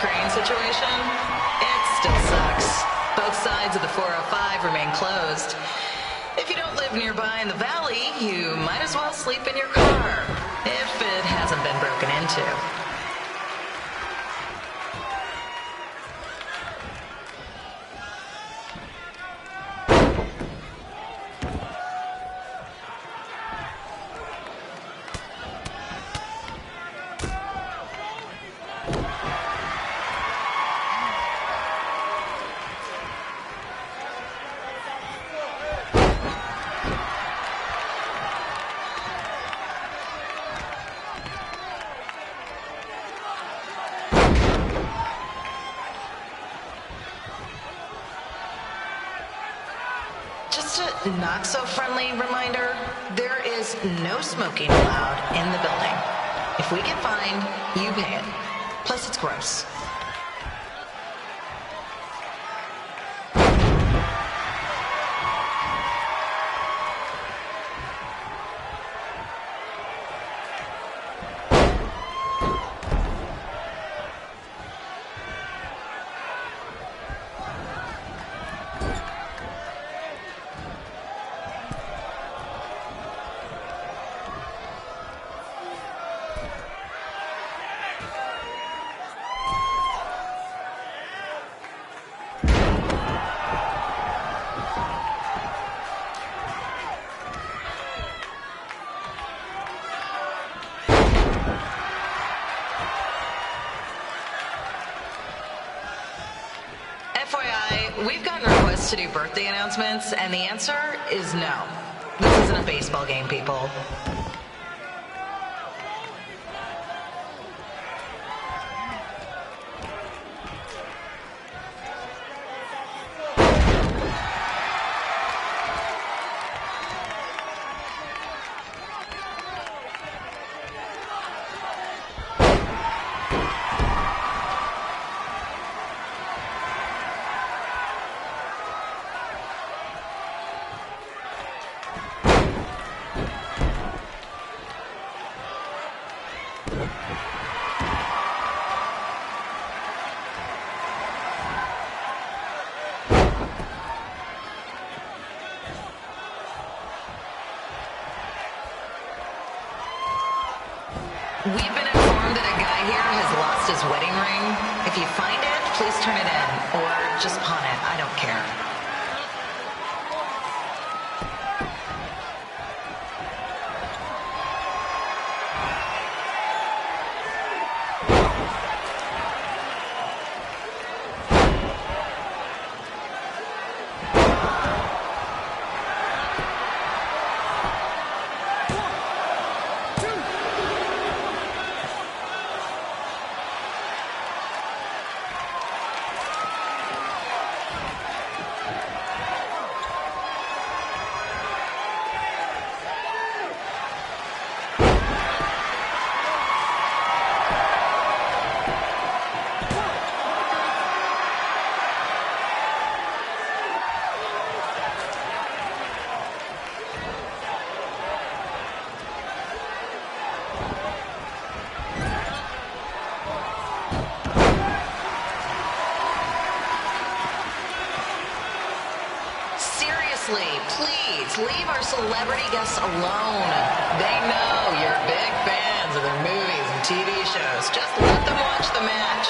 crane situation? It still sucks. Both sides of the 405 remain closed. If you don't live nearby in the valley, you might as well sleep in your car, if it hasn't been broken into. Just a not-so-friendly reminder, there is no smoking allowed in the building. If we get fined, you pay it. Plus, it's gross. FYI, we've gotten requests to do birthday announcements, and the answer is no. This isn't a baseball game, people. We've been informed that a guy here has lost his wedding ring. If you find it, please turn it in, or just pawn it. I don't care. Please, leave our celebrity guests alone. They know you're big fans of their movies and TV shows. Just let them watch the match.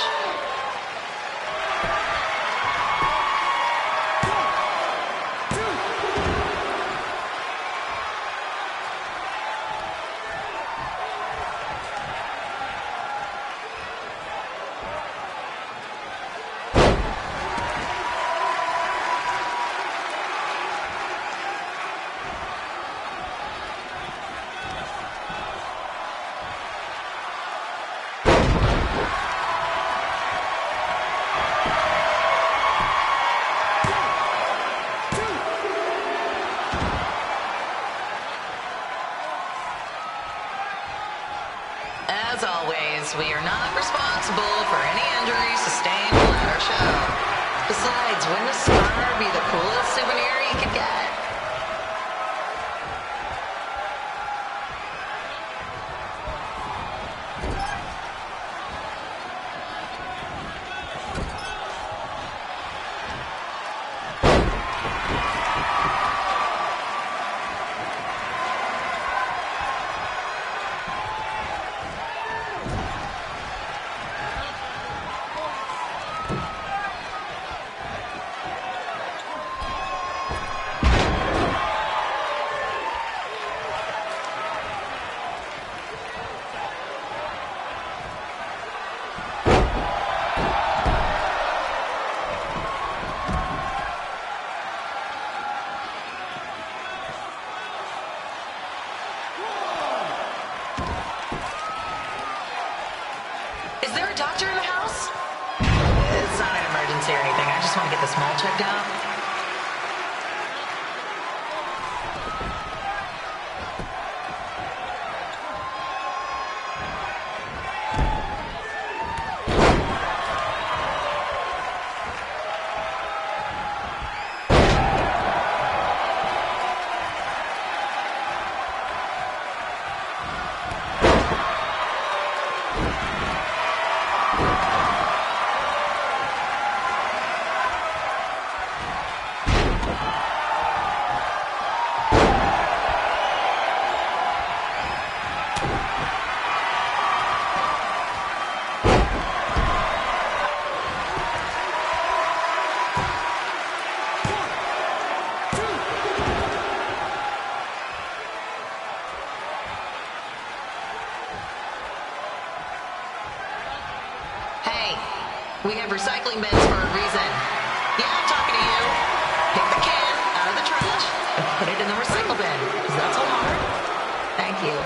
As always, we are not responsible for any injuries sustained while at our show. Besides, wouldn't a scar be the coolest souvenir you could get? this mall checked out? We have recycling bins for a reason. Yeah, I'm talking to you. Pick the can out of the trash and put it in the recycle bin. Is that so hard? Thank you.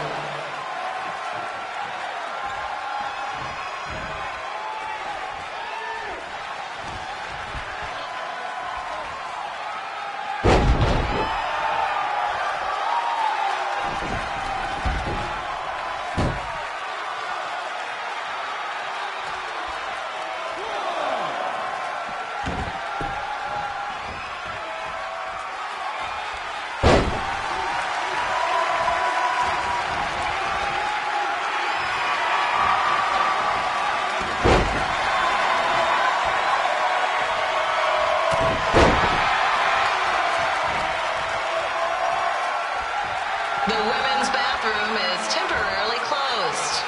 The women's bathroom is temporarily closed.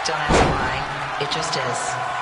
Don't ask why. It just is.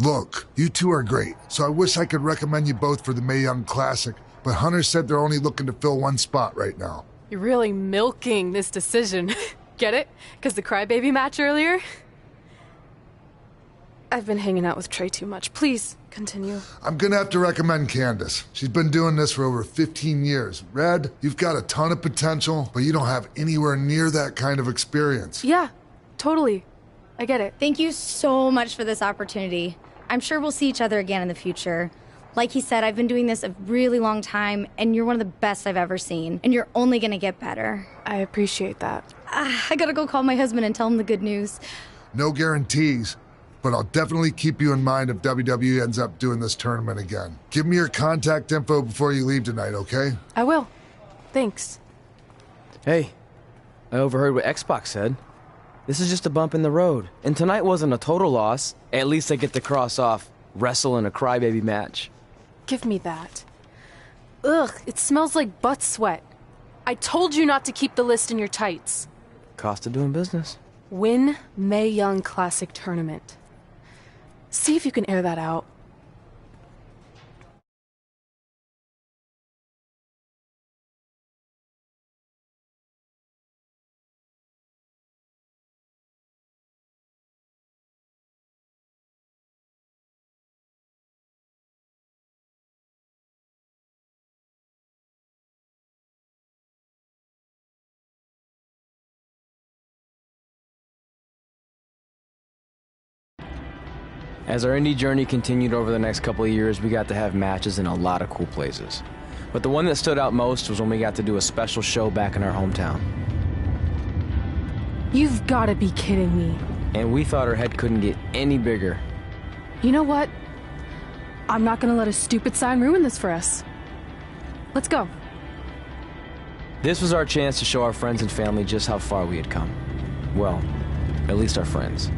Look, you two are great, so I wish I could recommend you both for the Mae Young Classic, but Hunter said they're only looking to fill one spot right now. You're really milking this decision. Get it? Because the crybaby match earlier? I've been hanging out with Trey too much. Please, continue. I'm gonna have to recommend Candace. She's been doing this for over 15 years. Red, you've got a ton of potential, but you don't have anywhere near that kind of experience. Yeah, totally. I get it. Thank you so much for this opportunity. I'm sure we'll see each other again in the future. Like he said, I've been doing this a really long time, and you're one of the best I've ever seen. And you're only gonna get better. I appreciate that. I gotta go call my husband and tell him the good news. No guarantees, but I'll definitely keep you in mind if WWE ends up doing this tournament again. Give me your contact info before you leave tonight, okay? I will. Thanks. Hey, I overheard what Xbox said. This is just a bump in the road. And tonight wasn't a total loss. At least I get to cross off wrestle in a crybaby match. Give me that. Ugh, it smells like butt sweat. I told you not to keep the list in your tights. Cost of doing business. Win Mae Young Classic Tournament. See if you can air that out. As our indie journey continued over the next couple of years, we got to have matches in a lot of cool places. But the one that stood out most was when we got to do a special show back in our hometown. You've got to be kidding me. And we thought our head couldn't get any bigger. You know what? I'm not gonna let a stupid sign ruin this for us. Let's go. This was our chance to show our friends and family just how far we had come. Well, at least our friends.